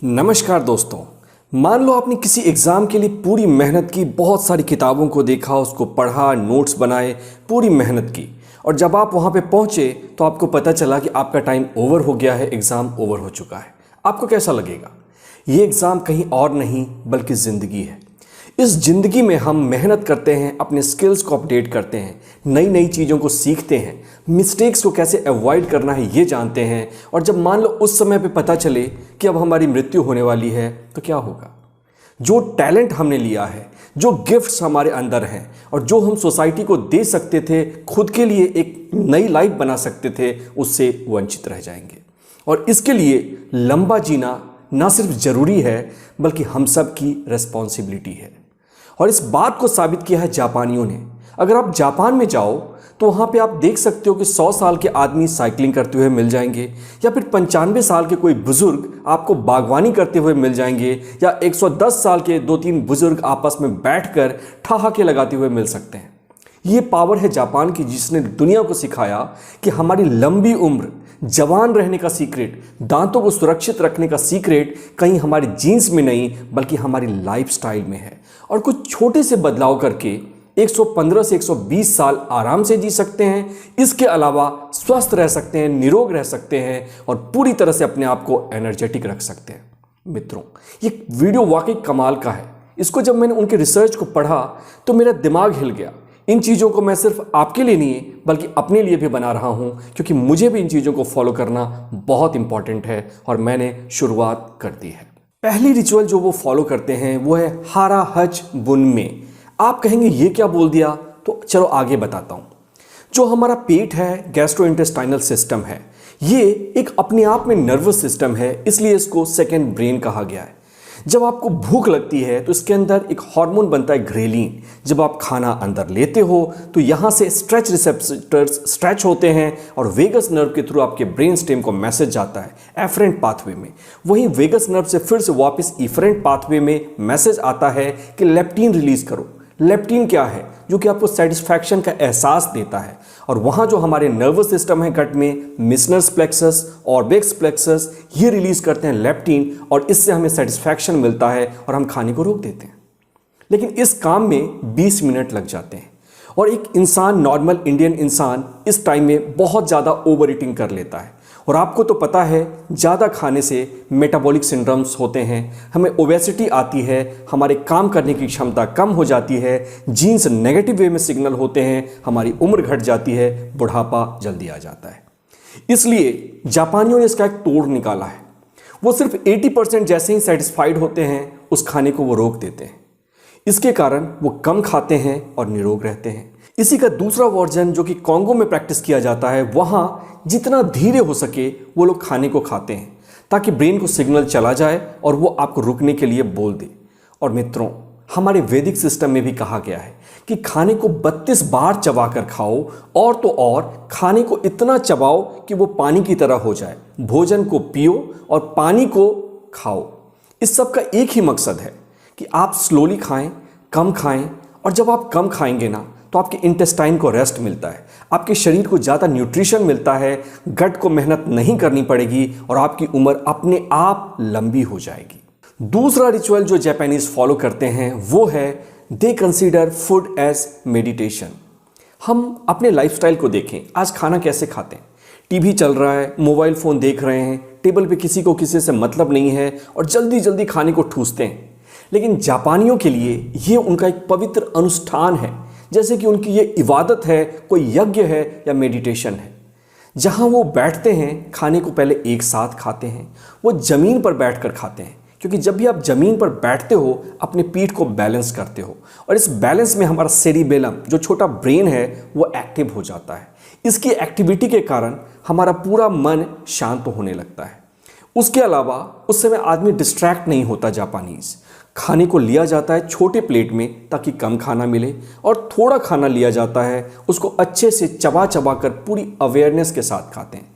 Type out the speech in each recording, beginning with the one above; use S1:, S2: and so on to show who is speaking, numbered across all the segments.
S1: नमस्कार दोस्तों। मान लो आपने किसी एग्ज़ाम के लिए पूरी मेहनत की, बहुत सारी किताबों को देखा, उसको पढ़ा, नोट्स बनाए, पूरी मेहनत की, और जब आप वहाँ पे पहुँचे तो आपको पता चला कि आपका टाइम ओवर हो गया है, एग्ज़ाम ओवर हो चुका है। आपको कैसा लगेगा? ये एग्ज़ाम कहीं और नहीं बल्कि ज़िंदगी है। इस ज़िंदगी में हम मेहनत करते हैं, अपने स्किल्स को अपडेट करते हैं, नई नई चीज़ों को सीखते हैं, मिस्टेक्स को कैसे अवॉइड करना है ये जानते हैं। और जब मान लो उस समय पे पता चले कि अब हमारी मृत्यु होने वाली है तो क्या होगा? जो टैलेंट हमने लिया है, जो गिफ्ट्स हमारे अंदर हैं और जो हम सोसाइटी को दे सकते थे, खुद के लिए एक नई लाइफ बना सकते थे, उससे वंचित रह जाएंगे। और इसके लिए लंबा जीना ना सिर्फ ज़रूरी है बल्कि हम सब की रिस्पॉन्सिबिलिटी है। और इस बात को साबित किया है जापानियों ने। अगर आप जापान में जाओ तो वहाँ पे आप देख सकते हो कि 100 साल के आदमी साइकिलिंग करते हुए मिल जाएंगे, या फिर 95 साल के कोई बुजुर्ग आपको बागवानी करते हुए मिल जाएंगे, या 110 साल के 2-3 बुजुर्ग आपस में बैठकर ठहाके लगाते हुए मिल सकते हैं। ये पावर है जापान की, जिसने दुनिया को सिखाया कि हमारी लंबी उम्र, जवान रहने का सीक्रेट, दांतों को सुरक्षित रखने का सीक्रेट कहीं हमारी जीन्स में नहीं बल्कि हमारी लाइफस्टाइल में है। और कुछ छोटे से बदलाव करके 115 से 120 साल आराम से जी सकते हैं। इसके अलावा स्वस्थ रह सकते हैं, निरोग रह सकते हैं और पूरी तरह से अपने आप को एनर्जेटिक रख सकते हैं। मित्रों, ये वीडियो वाकई कमाल का है। इसको जब मैंने उनके रिसर्च को पढ़ा तो मेरा दिमाग हिल गया। इन चीज़ों को मैं सिर्फ आपके लिए नहीं बल्कि अपने लिए भी बना रहा हूं, क्योंकि मुझे भी इन चीज़ों को फॉलो करना बहुत इंपॉर्टेंट है और मैंने शुरुआत कर दी है। पहली रिचुअल जो वो फॉलो करते हैं वो है हारा हच बुन में। आप कहेंगे ये क्या बोल दिया, तो चलो आगे बताता हूँ। जो हमारा पेट है, गैस्ट्रोइंटेस्टाइनल सिस्टम है, ये एक अपने आप में नर्वस सिस्टम है, इसलिए इसको सेकेंड ब्रेन कहा गया है। जब आपको भूख लगती है तो इसके अंदर एक हार्मोन बनता है ग्रेलिन। जब आप खाना अंदर लेते हो तो यहाँ से स्ट्रेच रिसेप्टर्स स्ट्रेच होते हैं और वेगस नर्व के थ्रू आपके ब्रेन स्टेम को मैसेज जाता है एफरेंट पाथवे में। वहीं वेगस नर्व से फिर से वापस इफरेंट पाथवे में मैसेज आता है कि लेप्टिन रिलीज करो। लेप्टिन क्या है? जो कि आपको सेटिस्फैक्शन का एहसास देता है। और वहाँ जो हमारे नर्वस सिस्टम है गट में, मिसनस प्लेक्सस और बेक्स प्लेक्सस, ये रिलीज करते हैं लेप्टिन और इससे हमें सेटिस्फैक्शन मिलता है और हम खाने को रोक देते हैं। लेकिन इस काम में 20 मिनट लग जाते हैं और एक इंसान, नॉर्मल इंडियन इंसान, इस टाइम में बहुत ज़्यादा ओवर ईटिंग कर लेता है। और आपको तो पता है ज़्यादा खाने से मेटाबॉलिक सिंड्रोम्स होते हैं, हमें ओबेसिटी आती है, हमारे काम करने की क्षमता कम हो जाती है, जीन्स नेगेटिव वे में सिग्नल होते हैं, हमारी उम्र घट जाती है, बुढ़ापा जल्दी आ जाता है। इसलिए जापानियों ने इसका एक तोड़ निकाला है। वो सिर्फ 80% जैसे ही सेटिस्फाइड होते हैं उस खाने को वो रोक देते हैं। इसके कारण वो कम खाते हैं और निरोग रहते हैं। इसी का दूसरा वर्जन जो कि कांगो में प्रैक्टिस किया जाता है, वहाँ जितना धीरे हो सके वो लोग खाने को खाते हैं ताकि ब्रेन को सिग्नल चला जाए और वो आपको रुकने के लिए बोल दे। और मित्रों, हमारे वैदिक सिस्टम में भी कहा गया है कि खाने को 32 बार चबा कर खाओ, और तो और खाने को इतना चबाओ कि वो पानी की तरह हो जाए। भोजन को पियो और पानी को खाओ। इस सब का एक ही मकसद है कि आप स्लोली खाएं, कम खाएं, और जब आप कम खाएंगे ना तो आपके इंटेस्टाइन को रेस्ट मिलता है, आपके शरीर को ज़्यादा न्यूट्रिशन मिलता है, गट को मेहनत नहीं करनी पड़ेगी और आपकी उम्र अपने आप लंबी हो जाएगी। दूसरा रिचुअल जो जापानीज फॉलो करते हैं वो है they consider food as meditation. हम अपने लाइफस्टाइल को देखें, आज खाना कैसे खाते हैं? टीवी चल रहा है, मोबाइल फ़ोन देख रहे हैं, टेबल पे किसी को किसी से मतलब नहीं है और जल्दी जल्दी खाने को ठूसते हैं। लेकिन जापानियों के लिए ये उनका एक पवित्र अनुष्ठान है, जैसे कि उनकी ये इबादत है, कोई यज्ञ है या मेडिटेशन है। जहाँ वो बैठते हैं, खाने को पहले एक साथ खाते हैं, वो ज़मीन पर बैठकर खाते हैं, क्योंकि जब भी आप ज़मीन पर बैठते हो अपने पीठ को बैलेंस करते हो और इस बैलेंस में हमारा सेरिबेलम, जो छोटा ब्रेन है, वो एक्टिव हो जाता है। इसकी एक्टिविटी के कारण हमारा पूरा मन शांत होने लगता है। उसके अलावा उस समय आदमी डिस्ट्रैक्ट नहीं होता। जापानीज खाने को लिया जाता है छोटे प्लेट में ताकि कम खाना मिले, और थोड़ा खाना लिया जाता है, उसको अच्छे से चबा चबा कर पूरी अवेयरनेस के साथ खाते हैं।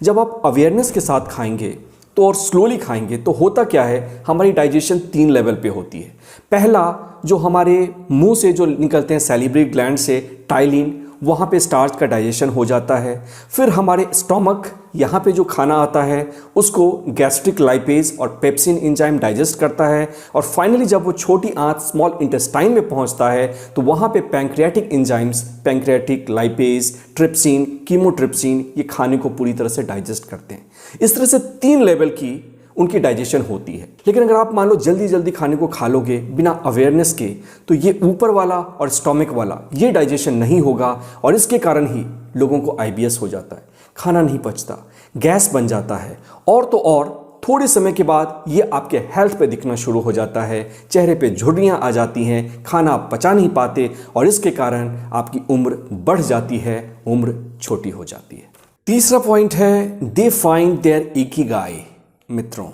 S1: जब आप अवेयरनेस के साथ खाएंगे तो और स्लोली खाएंगे तो होता क्या है, हमारी डाइजेशन 3 लेवल पे होती है। पहला, जो हमारे मुंह से जो निकलते हैं सैलिब्रेरी ग्लैंड से टाइलिन, वहाँ पे स्टार्च का डाइजेशन हो जाता है। फिर हमारे स्टोमक, यहाँ पे जो खाना आता है उसको गैस्ट्रिक लाइपेज और पेप्सिन एंजाइम डाइजेस्ट करता है। और फाइनली जब वो छोटी आंत स्मॉल इंटेस्टाइन में पहुँचता है तो वहाँ पे pancreatic enzymes, pancreatic lipase, trypsin, chymotrypsin, ये खाने को पूरी तरह से डाइजेस्ट करते हैं। इस तरह से 3 लेवल की उनकी डाइजेशन होती है। लेकिन अगर आप मान लो जल्दी जल्दी खाने को खा लोगे बिना अवेयरनेस के, तो ये ऊपर वाला और स्टोमक वाला ये डाइजेशन नहीं होगा और इसके कारण ही लोगों को IBS हो जाता है, खाना नहीं पचता, गैस बन जाता है और तो और थोड़े समय के बाद ये आपके हेल्थ पे दिखना शुरू हो जाता है। चेहरे पे झुर्रियाँ आ जाती हैं, खाना आप पचा नहीं पाते और इसके कारण आपकी उम्र बढ़ जाती है, उम्र छोटी हो जाती है। तीसरा पॉइंट है दे फाइंड देयर इकिगाई। मित्रों,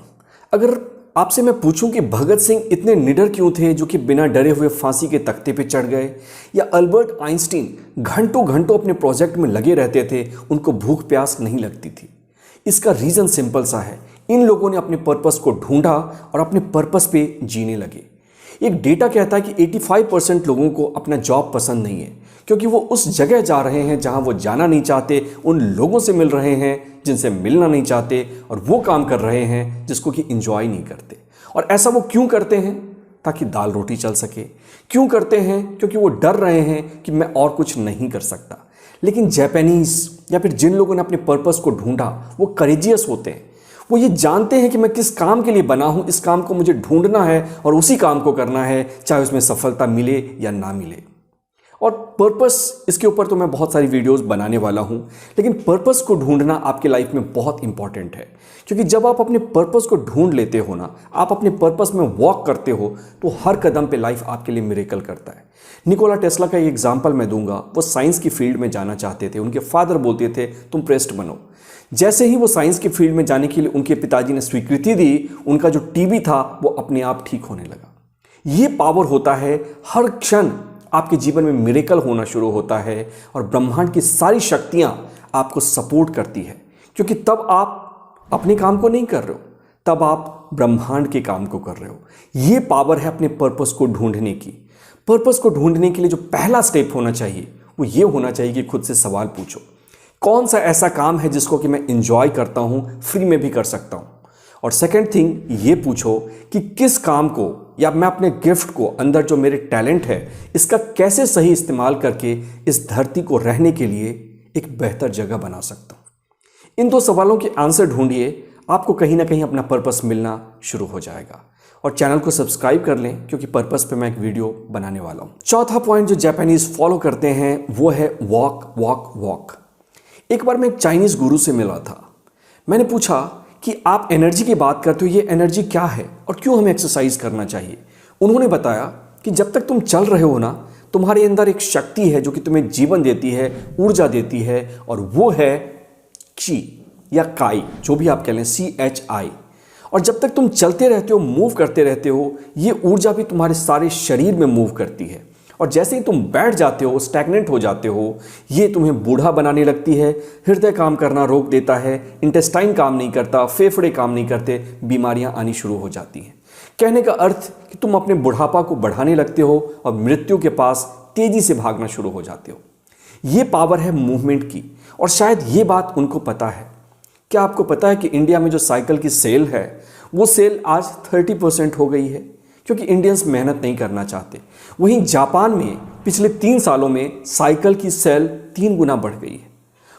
S1: अगर आपसे मैं पूछूं कि भगत सिंह इतने निडर क्यों थे जो कि बिना डरे हुए फांसी के तख्ते पे चढ़ गए, या अल्बर्ट आइंस्टीन घंटों घंटों अपने प्रोजेक्ट में लगे रहते थे, उनको भूख प्यास नहीं लगती थी। इसका रीज़न सिंपल सा है, इन लोगों ने अपने पर्पस को ढूंढा और अपने पर्पस पे जीने लगे। एक डेटा कहता है कि 85% लोगों को अपना जॉब पसंद नहीं है क्योंकि वो उस जगह जा रहे हैं जहां वो जाना नहीं चाहते, उन लोगों से मिल रहे हैं जिनसे मिलना नहीं चाहते, और वो काम कर रहे हैं जिसको कि इंजॉय नहीं करते। और ऐसा वो क्यों करते हैं? ताकि दाल रोटी चल सके। क्यों करते हैं? क्योंकि वो डर रहे हैं कि मैं और कुछ नहीं कर सकता। लेकिन जापानीज या फिर जिन लोगों ने अपने पर्पस को ढूंढा वो करेजियस होते हैं। वो ये जानते हैं कि मैं किस काम के लिए बना हूं, इस काम को मुझे ढूंढना है और उसी काम को करना है, चाहे उसमें सफलता मिले या ना मिले। और पर्पस, इसके ऊपर तो मैं बहुत सारी वीडियोस बनाने वाला हूं, लेकिन पर्पस को ढूंढना आपके लाइफ में बहुत इंपॉर्टेंट है। क्योंकि जब आप अपने पर्पस को ढूंढ लेते हो ना, आप अपने पर्पस में वॉक करते हो, तो हर कदम पे लाइफ आपके लिए मिरेकल करता है। निकोला टेस्ला का एक एग्जाम्पल मैं दूंगा। वो साइंस की फील्ड में जाना चाहते थे, उनके फादर बोलते थे तुम प्रेस्ट बनो। जैसे ही वो साइंस की फील्ड में जाने के लिए उनके पिताजी ने स्वीकृति दी, उनका जो टीबी था वो अपने आप ठीक होने लगा। ये पावर होता है, हर क्षण आपके जीवन में मिरेकल होना शुरू होता है और ब्रह्मांड की सारी शक्तियां आपको सपोर्ट करती है। क्योंकि तब आप अपने काम को नहीं कर रहे हो, तब आप ब्रह्मांड के काम को कर रहे हो। ये पावर है अपने पर्पस को ढूंढने की। पर्पस को ढूंढने के लिए जो पहला स्टेप होना चाहिए वो ये होना चाहिए कि खुद से सवाल पूछो, कौन सा ऐसा काम है जिसको कि मैं इंजॉय करता हूं, फ्री में भी कर सकता हूं। और सेकंड थिंग ये पूछो कि किस काम को या मैं अपने गिफ्ट को, अंदर जो मेरे टैलेंट है, इसका कैसे सही इस्तेमाल करके इस धरती को रहने के लिए एक बेहतर जगह बना सकता हूं। इन 2 सवालों के आंसर ढूंढिए, आपको कहीं ना कहीं अपना पर्पस मिलना शुरू हो जाएगा। और चैनल को सब्सक्राइब कर लें क्योंकि पर्पस पे मैं एक वीडियो बनाने वाला हूं। चौथा पॉइंट जो जापानीज फॉलो करते हैं वो है वॉक वॉक वॉक। एक बार मैं एक चाइनीज गुरु से मिला था। मैंने पूछा कि आप एनर्जी की बात करते हो, ये एनर्जी क्या है और क्यों हमें एक्सरसाइज करना चाहिए। उन्होंने बताया कि जब तक तुम चल रहे हो ना, तुम्हारे अंदर एक शक्ति है जो कि तुम्हें जीवन देती है, ऊर्जा देती है, और वो है ची या काई, जो भी आप कह लें, CHI। और जब तक तुम चलते रहते हो, मूव करते रहते हो, ये ऊर्जा भी तुम्हारे सारे शरीर में मूव करती है। और जैसे ही तुम बैठ जाते हो, स्टैग्नेंट हो जाते हो, ये तुम्हें बूढ़ा बनाने लगती है। हृदय काम करना रोक देता है, इंटेस्टाइन काम नहीं करता, फेफड़े काम नहीं करते, बीमारियां आनी शुरू हो जाती हैं। कहने का अर्थ कि तुम अपने बुढ़ापा को बढ़ाने लगते हो और मृत्यु के पास तेजी से भागना शुरू हो जाते हो। ये पावर है मूवमेंट की, और शायद ये बात उनको पता है। क्या आपको पता है कि इंडिया में जो साइकिल की सेल है, वो सेल आज 30% हो गई है क्योंकि इंडियंस मेहनत नहीं करना चाहते। वहीं जापान में पिछले 3 सालों में साइकिल की सेल 3 गुना बढ़ गई है।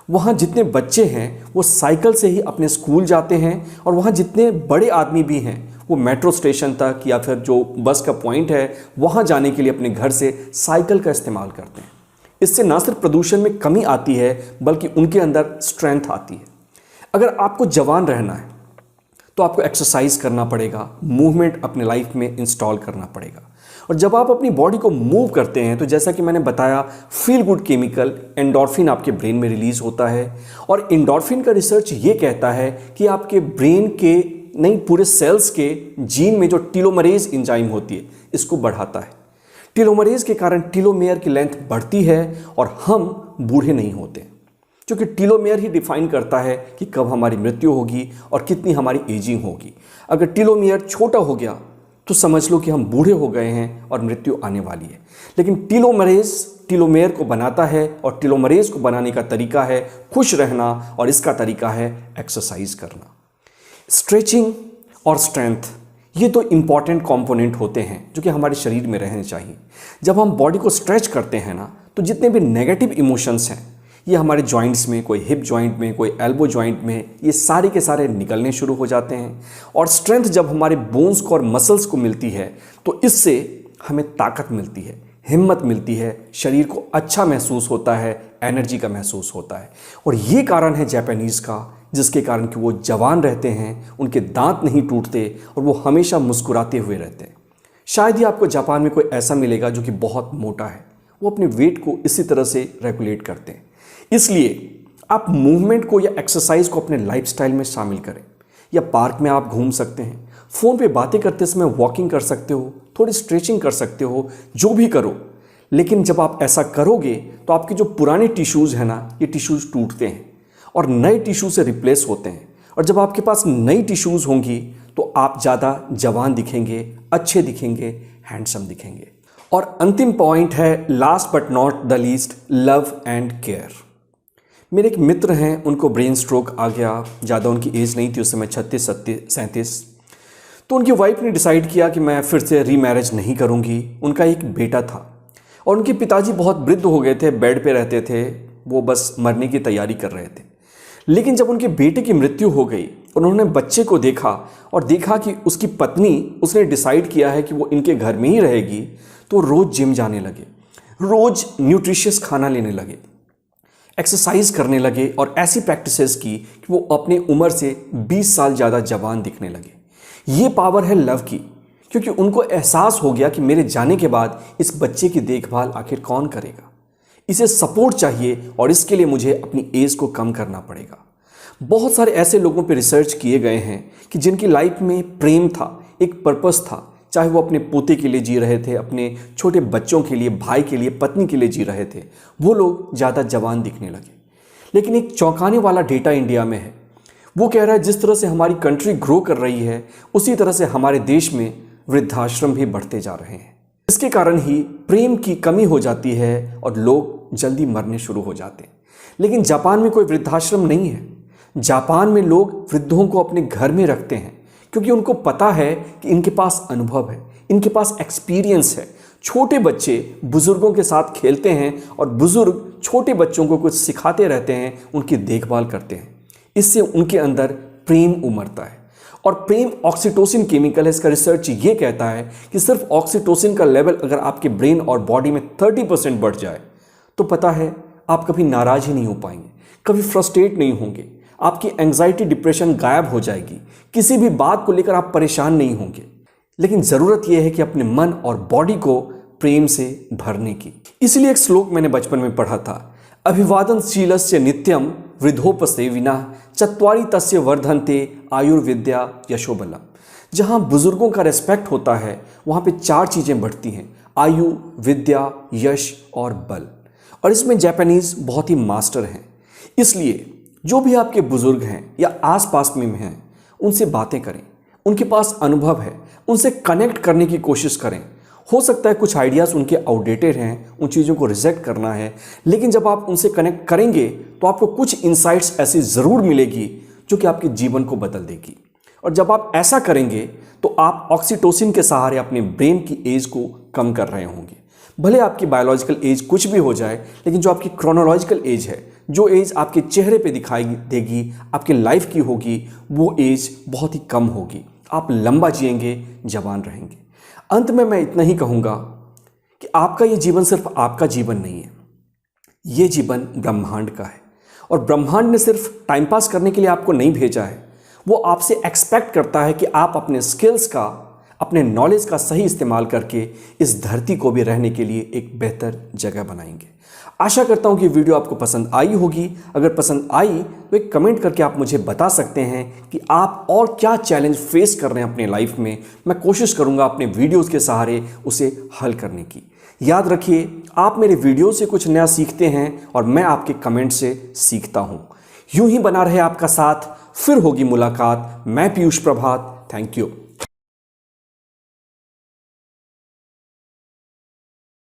S1: वहाँ जितने बच्चे हैं वो साइकिल से ही अपने स्कूल जाते हैं, और वहाँ जितने बड़े आदमी भी हैं वो मेट्रो स्टेशन तक या फिर जो बस का पॉइंट है वहाँ जाने के लिए अपने घर से साइकिल का इस्तेमाल करते हैं। इससे ना सिर्फ प्रदूषण में कमी आती है बल्कि उनके अंदर स्ट्रेंथ आती है। अगर आपको जवान रहना है तो आपको एक्सरसाइज करना पड़ेगा, मूवमेंट अपने लाइफ में इंस्टॉल करना पड़ेगा। और जब आप अपनी बॉडी को मूव करते हैं तो जैसा कि मैंने बताया, फील गुड केमिकल एंडोर्फिन आपके ब्रेन में रिलीज होता है। और एंडोर्फिन का रिसर्च ये कहता है कि आपके ब्रेन के नहीं, पूरे सेल्स के जीन में जो टीलोमरेज एंजाइम होती है, इसको बढ़ाता है। टीलोमरेज के कारण टीलोमेयर की लेंथ बढ़ती है और हम बूढ़े नहीं होते, क्योंकि टीलोमेयर ही डिफाइन करता है कि कब हमारी मृत्यु होगी और कितनी हमारी एजिंग होगी। अगर टीलोमेयर छोटा हो गया तो समझ लो कि हम बूढ़े हो गए हैं और मृत्यु आने वाली है। लेकिन टीलोमरेज टीलोमेयर को बनाता है और टीलोमरेज को बनाने का तरीका है खुश रहना और इसका तरीका है एक्सरसाइज करना। स्ट्रेचिंग और स्ट्रेंथ ये तो इम्पॉर्टेंट कंपोनेंट होते हैं जो कि हमारे शरीर में रहने चाहिए। जब हम बॉडी को स्ट्रेच करते हैं ना, तो जितने भी नेगेटिव इमोशंस हैं ये हमारे जॉइंट्स में, कोई हिप जॉइंट में, कोई एल्बो जॉइंट में, ये सारे के सारे निकलने शुरू हो जाते हैं। और स्ट्रेंथ जब हमारे बोन्स को और मसल्स को मिलती है तो इससे हमें ताकत मिलती है, हिम्मत मिलती है, शरीर को अच्छा महसूस होता है, एनर्जी का महसूस होता है। और ये कारण है जापानीज़ का, जिसके कारण कि वो जवान रहते हैं, उनके दांत नहीं टूटते और वो हमेशा मुस्कुराते हुए रहते हैं। शायद ही आपको जापान में कोई ऐसा मिलेगा जो कि बहुत मोटा है। वो अपने वेट को इसी तरह से रेगुलेट करते हैं। इसलिए आप मूवमेंट को या एक्सरसाइज को अपने लाइफस्टाइल में शामिल करें। या पार्क में आप घूम सकते हैं, फ़ोन पे बातें करते समय वॉकिंग कर सकते हो, थोड़ी स्ट्रेचिंग कर सकते हो, जो भी करो। लेकिन जब आप ऐसा करोगे तो आपके जो पुराने टिश्यूज़ हैं ना, ये टिश्यूज़ टूटते हैं और नए टिश्यू से रिप्लेस होते हैं। और जब आपके पास नई टिश्यूज़ होंगी तो आप ज़्यादा जवान दिखेंगे, अच्छे दिखेंगे, हैंडसम दिखेंगे। और अंतिम पॉइंट है, last but not the least, love and care. मेरे एक मित्र हैं, उनको ब्रेन स्ट्रोक आ गया। ज़्यादा उनकी एज नहीं थी उस समय, 36, 37। तो उनकी वाइफ ने डिसाइड किया कि मैं फिर से रीमैरिज नहीं करूँगी। उनका एक बेटा था और उनके पिताजी बहुत वृद्ध हो गए थे, बेड पे रहते थे, वो बस मरने की तैयारी कर रहे थे। लेकिन जब उनके बेटे की मृत्यु हो गई, उन्होंने बच्चे को देखा और देखा कि उसकी पत्नी, उसने डिसाइड किया है कि वो इनके घर में ही रहेगी। तो रोज़ जिम जाने लगे, रोज़ न्यूट्रिशियस खाना लेने लगे, एक्सरसाइज करने लगे और ऐसी प्रैक्टिसेस की कि वो अपने उम्र से 20 साल ज़्यादा जवान दिखने लगे। ये पावर है लव की, क्योंकि उनको एहसास हो गया कि मेरे जाने के बाद इस बच्चे की देखभाल आखिर कौन करेगा, इसे सपोर्ट चाहिए और इसके लिए मुझे अपनी एज को कम करना पड़ेगा। बहुत सारे ऐसे लोगों पे रिसर्च किए गए हैं कि जिनकी लाइफ में प्रेम था, एक पर्पस था, चाहे वो अपने पोते के लिए जी रहे थे, अपने छोटे बच्चों के लिए, भाई के लिए, पत्नी के लिए जी रहे थे, वो लोग ज़्यादा जवान दिखने लगे। लेकिन एक चौंकाने वाला डेटा इंडिया में है। वो कह रहा है जिस तरह से हमारी कंट्री ग्रो कर रही है, उसी तरह से हमारे देश में वृद्धाश्रम भी बढ़ते जा रहे हैं। इसके कारण ही प्रेम की कमी हो जाती है और लोग जल्दी मरने शुरू हो जाते हैं। लेकिन जापान में कोई वृद्धाश्रम नहीं है। जापान में लोग वृद्धों को अपने घर में रखते हैं, क्योंकि उनको पता है कि इनके पास अनुभव है, इनके पास एक्सपीरियंस है। छोटे बच्चे बुजुर्गों के साथ खेलते हैं और बुजुर्ग छोटे बच्चों को कुछ सिखाते रहते हैं, उनकी देखभाल करते हैं। इससे उनके अंदर प्रेम उमड़ता है। और प्रेम ऑक्सीटोसिन केमिकल है। इसका रिसर्च ये कहता है कि सिर्फ ऑक्सीटोसिन का लेवल अगर आपके ब्रेन और बॉडी में 30% बढ़ जाए तो पता है आप कभी नाराज ही नहीं हो पाएंगे, कभी फ्रस्ट्रेट नहीं होंगे, आपकी एंग्जाइटी, डिप्रेशन गायब हो जाएगी, किसी भी बात को लेकर आप परेशान नहीं होंगे। लेकिन ज़रूरत यह है कि अपने मन और बॉडी को प्रेम से भरने की। इसलिए एक श्लोक मैंने बचपन में पढ़ा था, अभिवादनशीलस्य नित्यम वृद्धोपसेविनः चत्वारि तस्य वर्धन्ते आयुर्विद्या यशोबलम। जहाँ बुजुर्गों का रेस्पेक्ट होता है वहाँ पे 4 चीज़ें बढ़ती हैं, आयु, विद्या, यश और बल। और इसमें जापानीज़ बहुत ही मास्टर हैं। इसलिए जो भी आपके बुजुर्ग हैं या आसपास में हैं, उनसे बातें करें, उनके पास अनुभव है, उनसे कनेक्ट करने की कोशिश करें। हो सकता है कुछ आइडियाज़ उनके आउटडेटेड हैं, उन चीज़ों को रिजेक्ट करना है, लेकिन जब आप उनसे कनेक्ट करेंगे तो आपको कुछ इंसाइट्स ऐसी ज़रूर मिलेगी जो कि आपके जीवन को बदल देगी। और जब आप ऐसा करेंगे तो आप ऑक्सीटोसिन के सहारे अपने ब्रेन की एज को कम कर रहे होंगे। भले आपकी बायोलॉजिकल एज कुछ भी हो जाए, लेकिन जो आपकी क्रोनोलॉजिकल एज है, जो एज आपके चेहरे पे दिखाई देगी, आपके लाइफ की होगी, वो एज बहुत ही कम होगी। आप लंबा जिएंगे, जवान रहेंगे। अंत में मैं इतना ही कहूँगा कि आपका ये जीवन सिर्फ आपका जीवन नहीं है, ये जीवन ब्रह्मांड का है। और ब्रह्मांड ने सिर्फ टाइम पास करने के लिए आपको नहीं भेजा है, वो आपसे एक्सपेक्ट करता है कि आप अपने स्किल्स का, अपने नॉलेज का सही इस्तेमाल करके इस धरती को भी रहने के लिए एक बेहतर जगह बनाएंगे। आशा करता हूँ कि वीडियो आपको पसंद आई होगी। अगर पसंद आई तो एक कमेंट करके आप मुझे बता सकते हैं कि आप और क्या चैलेंज फेस कर रहे हैं अपने लाइफ में। मैं कोशिश करूँगा अपने वीडियोज़ के सहारे उसे हल करने की। याद रखिए, आप मेरे वीडियो से कुछ नया सीखते हैं और मैं आपके कमेंट से सीखता हूँ। यूं ही बना रहे आपका साथ, फिर होगी मुलाकात। मैं पीयूष प्रभात, थैंक यू।